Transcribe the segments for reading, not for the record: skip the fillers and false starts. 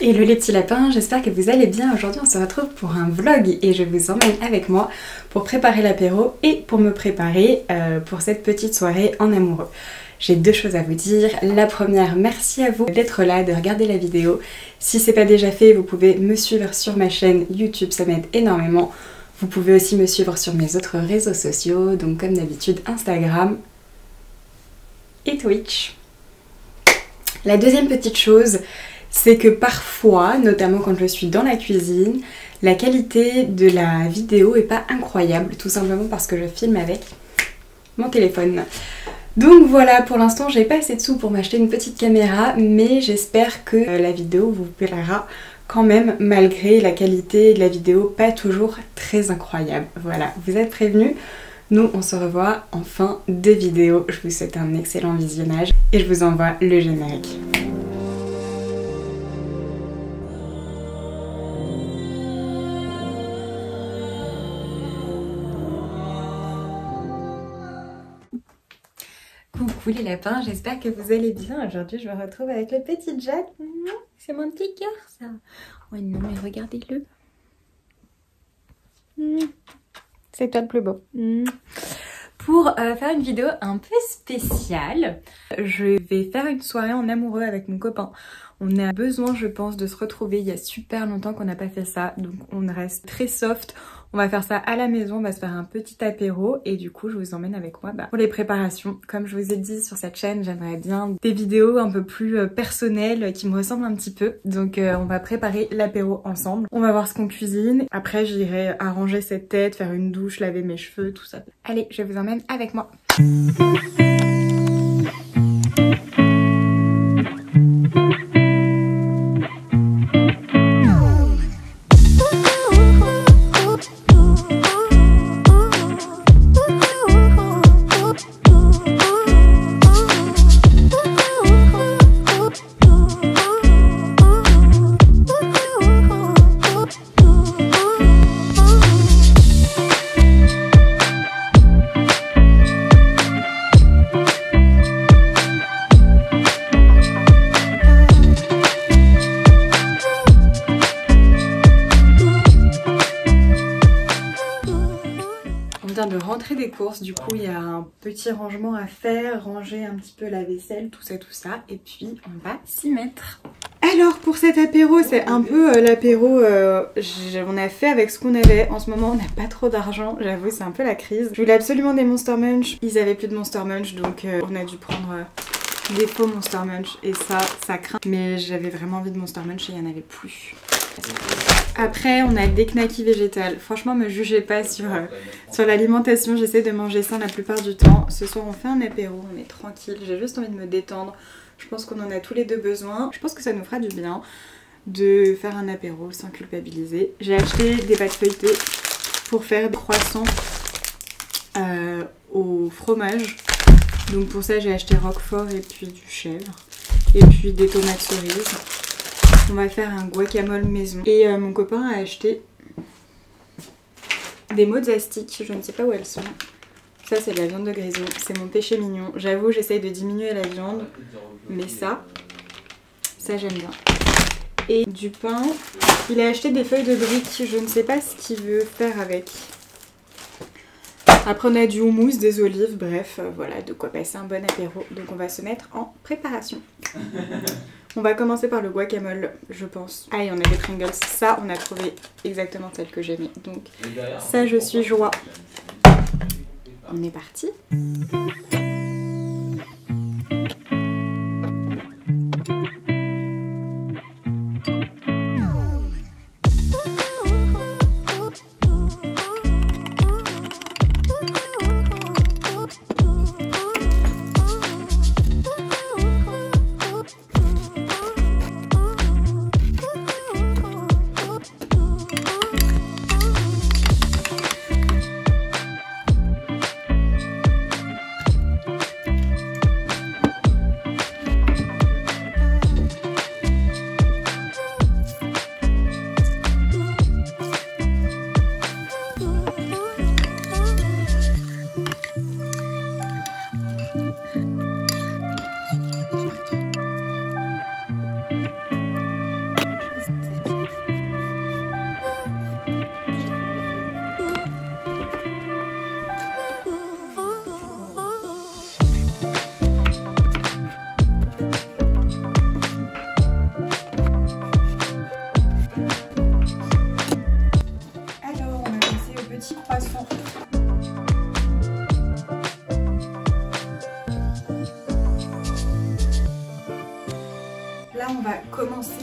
Hello les petits lapins, j'espère que vous allez bien. Aujourd'hui on se retrouve pour un vlog et je vous emmène avec moi pour préparer l'apéro et pour me préparer pour cette petite soirée en amoureux. J'ai deux choses à vous dire. La première, merci à vous d'être là, de regarder la vidéo. Si c'est pas déjà fait, vous pouvez me suivre sur ma chaîne YouTube, ça m'aide énormément. Vous pouvez aussi me suivre sur mes autres réseaux sociaux, donc comme d'habitude Instagram et Twitch. La deuxième petite chose, c'est que parfois, notamment quand je suis dans la cuisine, la qualité de la vidéo est pas incroyable, tout simplement parce que je filme avec mon téléphone. Donc voilà, pour l'instant j'ai pas assez de sous pour m'acheter une petite caméra, mais j'espère que la vidéo vous plaira quand même, malgré la qualité de la vidéo pas toujours très incroyable. Voilà, vous êtes prévenus. Nous on se revoit en fin de vidéo. Je vous souhaite un excellent visionnage et je vous envoie le générique. Coucou les lapins, j'espère que vous allez bien. Aujourd'hui je me retrouve avec le petit Jack. C'est mon petit cœur ça. Oh non mais regardez-le. C'est toi le plus beau. Pour faire une vidéo un peu spéciale, je vais faire une soirée en amoureux avec mon copain. On a besoin, je pense, de se retrouver. Il y a super longtemps qu'on n'a pas fait ça, donc on reste très soft. On va faire ça à la maison, on va se faire un petit apéro et du coup je vous emmène avec moi pour les préparations. Comme je vous ai dit sur cette chaîne, j'aimerais bien des vidéos un peu plus personnelles qui me ressemblent un petit peu. Donc on va préparer l'apéro ensemble. On va voir ce qu'on cuisine. Après j'irai arranger cette tête, faire une douche, laver mes cheveux, tout ça. Allez, je vous emmène avec moi. De rentrer des courses, du coup il y a un petit rangement à faire, ranger un petit peu la vaisselle, tout ça, et puis on va s'y mettre. Alors pour cet apéro, c'est un peu l'apéro on a fait avec ce qu'on avait. En ce moment on n'a pas trop d'argent, j'avoue c'est un peu la crise. Je voulais absolument des Monster Munch, ils avaient plus de Monster Munch, donc on a dû prendre des faux Monster Munch et ça craint. Mais j'avais vraiment envie de Monster Munch et il n'y en avait plus. Après on a des knackis végétales. Franchement me jugez pas sur l'alimentation, j'essaie de manger sain la plupart du temps. Ce soir on fait un apéro, on est tranquille, j'ai juste envie de me détendre. Je pense qu'on en a tous les deux besoin. Je pense que ça nous fera du bien de faire un apéro sans culpabiliser. J'ai acheté des pâtes feuilletées pour faire des croissants au fromage. Donc pour ça j'ai acheté roquefort et puis du chèvre. Et puis des tomates cerises. On va faire un guacamole maison. Et mon copain a acheté des mozzastiques, je ne sais pas où elles sont. Ça c'est de la viande de grison, c'est mon péché mignon. J'avoue j'essaye de diminuer la viande, mais ça j'aime bien. Et du pain, il a acheté des feuilles de briques, je ne sais pas ce qu'il veut faire avec. Après on a du houmous, des olives, bref, voilà de quoi passer un bon apéro. Donc on va se mettre en préparation. On va commencer par le guacamole, je pense. Ah, et on a des Pringles. Ça, on a trouvé exactement celle que j'aimais. Donc, ça, je suis joie. On est parti.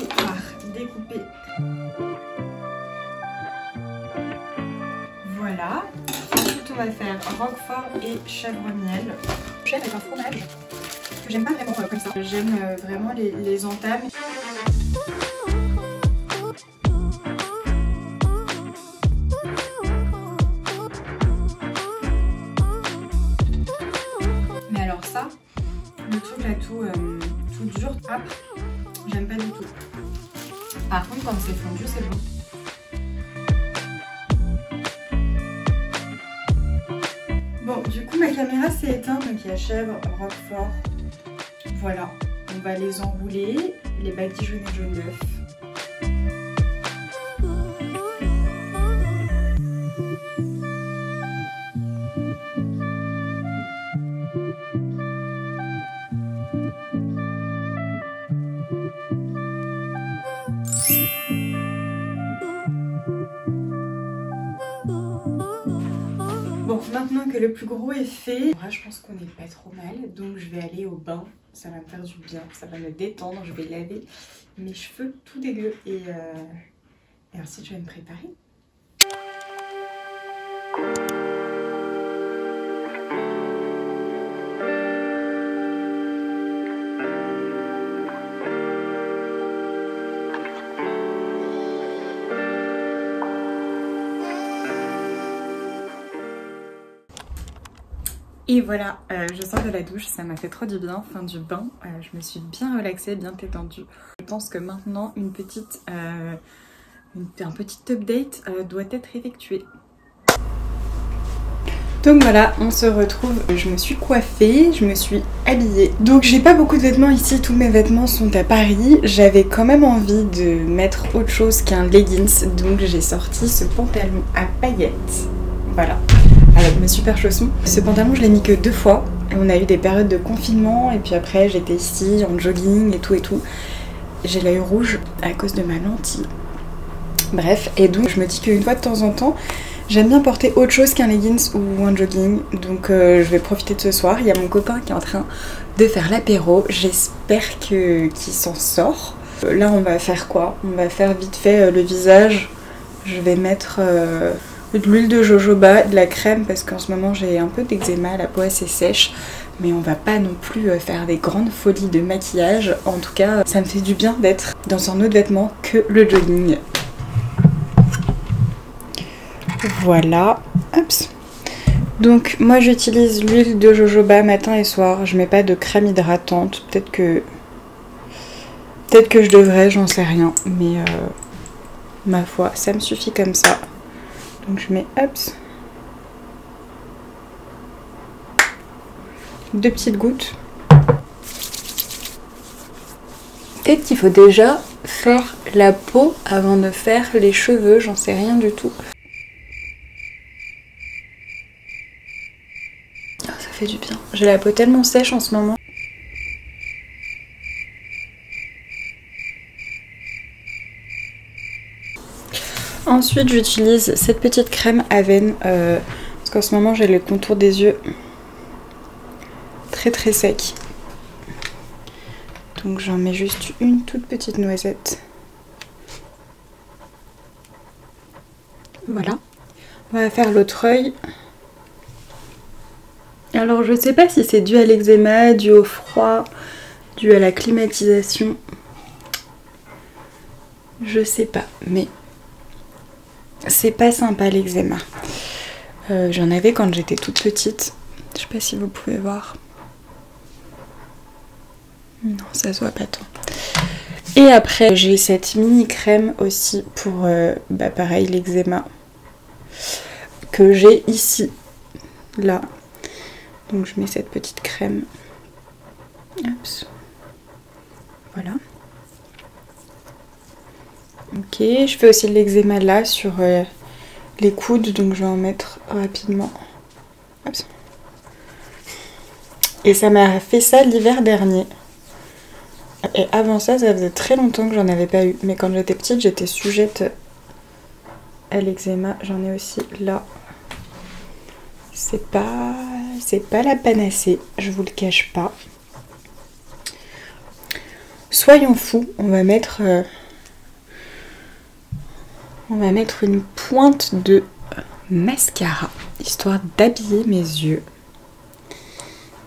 commencer par découper. Voilà. Ensuite, on va faire roquefort et chèvre miel. Chèvre avec un fromage que j'aime pas vraiment comme ça. J'aime vraiment les entames. Mais alors ça, le truc là tout dur, hop, j'aime pas du tout. Par contre, quand c'est fondu, c'est bon. Bon, du coup, ma caméra s'est éteinte, donc il y a chèvre, roquefort. Voilà, on va les enrouler, les badigeonner de jaune d'œuf. Bon, maintenant que le plus gros est fait, là, je pense qu'on n'est pas trop mal, donc je vais aller au bain. Ça va me faire du bien, ça va me détendre, je vais laver mes cheveux tout dégueu et ensuite je vais me préparer. Et voilà, je sors de la douche, ça m'a fait trop du bien, fin du bain, je me suis bien relaxée, bien détendue. Je pense que maintenant un petit update doit être effectué. Donc voilà, on se retrouve, je me suis coiffée, je me suis habillée. Donc j'ai pas beaucoup de vêtements ici, tous mes vêtements sont à Paris. J'avais quand même envie de mettre autre chose qu'un leggings, donc j'ai sorti ce pantalon à paillettes. Voilà. Avec mes super chaussons. Ce pantalon je l'ai mis que 2 fois. On a eu des périodes de confinement et puis après j'étais ici en jogging et tout. J'ai l'œil rouge à cause de ma lentille. Bref, et donc je me dis qu'une fois de temps en temps, j'aime bien porter autre chose qu'un leggings ou un jogging. Donc je vais profiter de ce soir. Il y a mon copain qui est en train de faire l'apéro. J'espère qu'il s'en sort. Là on va faire quoi? On va faire vite fait le visage. Je vais mettre... de l'huile de jojoba, de la crème parce qu'en ce moment j'ai un peu d'eczéma, la peau assez sèche, mais on va pas non plus faire des grandes folies de maquillage. En tout cas, ça me fait du bien d'être dans un autre vêtement que le jogging. Voilà, Oups. Donc moi j'utilise l'huile de jojoba matin et soir, je mets pas de crème hydratante, peut-être que je devrais, j'en sais rien, mais ma foi, ça me suffit comme ça. Donc je mets, hop, 2 petites gouttes. Peut-être qu'il faut déjà faire la peau avant de faire les cheveux, j'en sais rien du tout. Oh, ça fait du bien. J'ai la peau tellement sèche en ce moment. Ensuite j'utilise cette petite crème Avène parce qu'en ce moment j'ai le contour des yeux très très sec. Donc j'en mets juste une toute petite noisette. Voilà. On va faire l'autre œil. Alors je sais pas si c'est dû à l'eczéma, dû au froid, dû à la climatisation. Je sais pas, mais... c'est pas sympa l'eczéma. J'en avais quand j'étais toute petite. Je sais pas si vous pouvez voir. Non, ça se voit pas tant. Et après, j'ai cette mini crème aussi pour, pareil, l'eczéma. Que j'ai ici. Là. Donc je mets cette petite crème. Oups. Voilà. Ok, je fais aussi de l'eczéma là sur les coudes, donc je vais en mettre rapidement. Oups. Et ça m'a fait ça l'hiver dernier. Et avant ça, ça faisait très longtemps que j'en avais pas eu. Mais quand j'étais petite, j'étais sujette à l'eczéma. J'en ai aussi là. C'est pas la panacée, je vous le cache pas. soyons fous, on va mettre une pointe de mascara, histoire d'habiller mes yeux.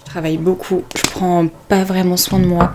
Je travaille beaucoup, je prends pas vraiment soin de moi.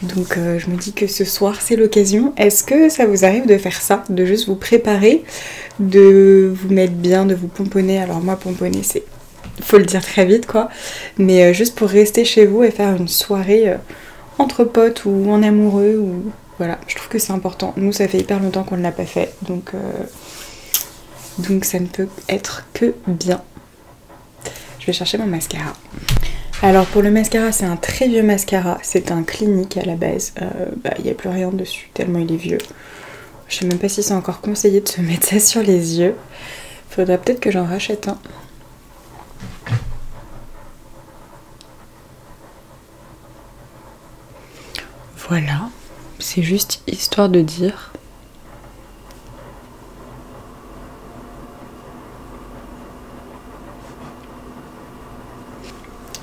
Donc je me dis que ce soir c'est l'occasion. Est-ce que ça vous arrive de faire ça? De juste vous préparer, de vous mettre bien, de vous pomponner. Alors moi pomponner c'est, faut le dire très vite quoi. Mais juste pour rester chez vous et faire une soirée entre potes ou en amoureux. Ou voilà, je trouve que c'est important. Nous ça fait hyper longtemps qu'on ne l'a pas fait. Donc ça ne peut être que bien. Je vais chercher mon mascara. Alors pour le mascara, c'est un très vieux mascara, c'est un Clinique à la base, il n'y a plus rien dessus tellement il est vieux. Je sais même pas si c'est encore conseillé de se mettre ça sur les yeux. Faudrait peut-être que j'en rachète un. Voilà, c'est juste histoire de dire.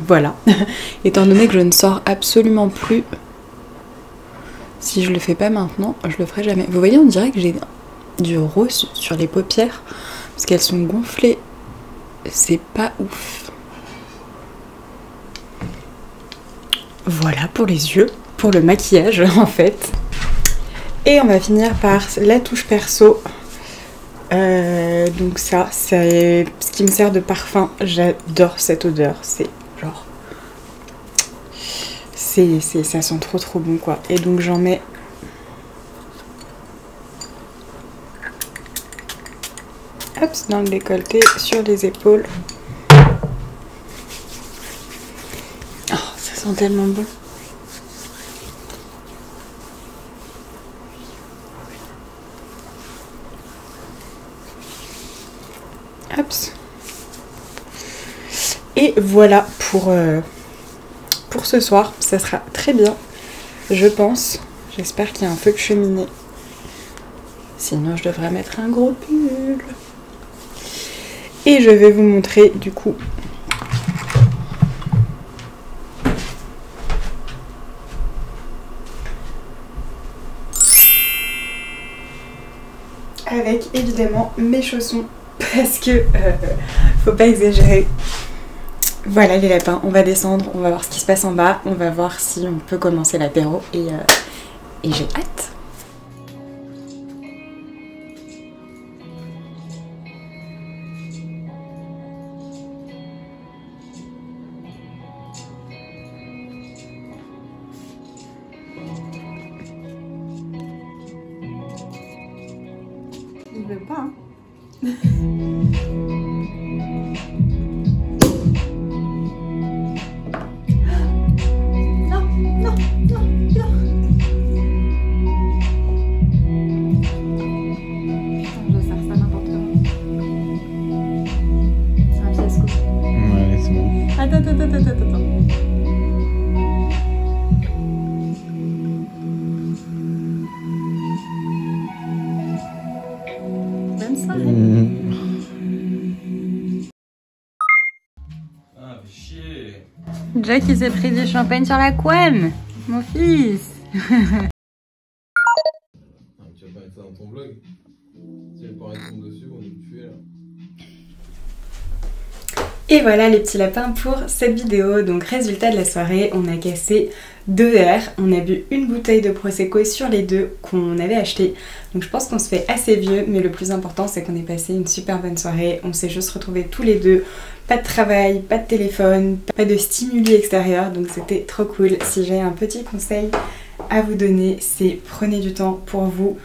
Voilà, étant donné que je ne sors absolument plus, si je le fais pas maintenant, je le ferai jamais. Vous voyez, on dirait que j'ai du rose sur les paupières, parce qu'elles sont gonflées, c'est pas ouf. Voilà pour les yeux, pour le maquillage en fait. Et on va finir par la touche perso. Donc ça, c'est ce qui me sert de parfum, j'adore cette odeur, c'est genre... ça sent trop bon quoi. Et donc j'en mets hop, dans le décolleté, sur les épaules. Oh, ça sent tellement bon. Hop. Et voilà pour ce soir, ça sera très bien, je pense. J'espère qu'il y a un feu de cheminée. Sinon, je devrais mettre un gros pull. Et je vais vous montrer du coup avec évidemment mes chaussons parce que faut pas exagérer. Voilà les lapins, on va descendre, on va voir ce qui se passe en bas, on va voir si on peut commencer l'apéro et j'ai hâte. Il veut pas hein. Attends. Bonne soirée. Ah, fais chier. Jack il s'est pris du champagne sur la couenne, mon fils. Tu vas pas mettre ça dans ton vlog. Si elle paraît tombe dessus, on est tué là. Et voilà les petits lapins pour cette vidéo. Donc résultat de la soirée, on a cassé 2 verres, on a bu une bouteille de Prosecco sur les 2 qu'on avait acheté. Donc je pense qu'on se fait assez vieux, mais le plus important c'est qu'on ait passé une super bonne soirée. On s'est juste retrouvés tous les deux, pas de travail, pas de téléphone, pas de stimuli extérieurs, donc c'était trop cool. Si j'ai un petit conseil à vous donner, c'est prenez du temps pour vous,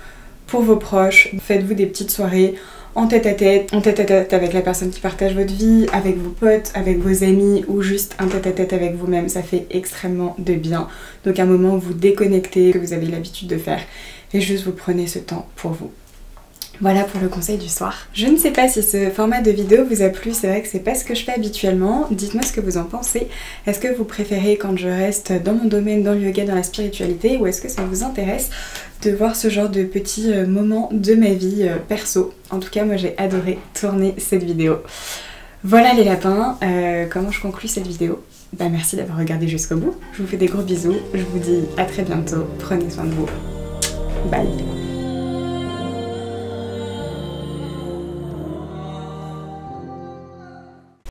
pour vos proches, faites-vous des petites soirées en tête à tête avec la personne qui partage votre vie, avec vos potes, avec vos amis ou juste un tête à tête avec vous-même, ça fait extrêmement de bien. Donc un moment où vous déconnectez, que vous avez l'habitude de faire et juste vous prenez ce temps pour vous. Voilà pour le conseil du soir. Je ne sais pas si ce format de vidéo vous a plu, c'est vrai que c'est pas ce que je fais habituellement. Dites-moi ce que vous en pensez. Est-ce que vous préférez quand je reste dans mon domaine, dans le yoga, dans la spiritualité, ou est-ce que ça vous intéresse de voir ce genre de petits moments de ma vie perso? En tout cas, moi j'ai adoré tourner cette vidéo. Voilà les lapins, comment je conclue cette vidéo? Bah merci d'avoir regardé jusqu'au bout. Je vous fais des gros bisous. Je vous dis à très bientôt. Prenez soin de vous. Bye.